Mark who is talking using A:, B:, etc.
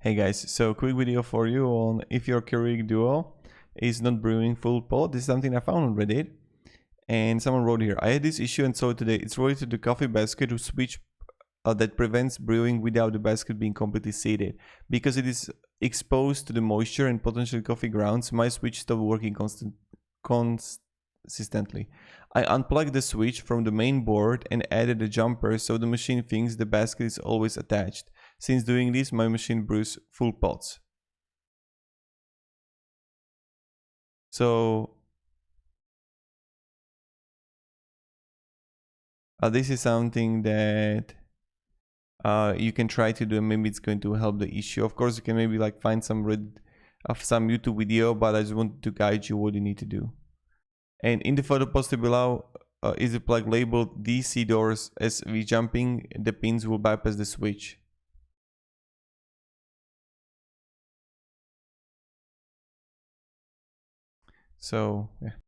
A: Hey guys, so quick video for you on if your Keurig Duo is not brewing full pot. This is something I found on Reddit, and someone wrote here, I had this issue and saw it today. It's related to the coffee basket to switch that prevents brewing without the basket being completely seated. Because it is exposed to the moisture and potential coffee grounds, my switch stopped working consistently. I unplugged the switch from the main board and added a jumper so the machine thinks the basket is always attached. Since doing this, my machine brews full pots. So this is something that you can try to do, and maybe it's going to help the issue. Of course, you can maybe like find some some YouTube video, but I just want to guide you what you need to do. And in the photo posted below is a plug labeled DC doors. As we jumping, the pins will bypass the switch. So yeah.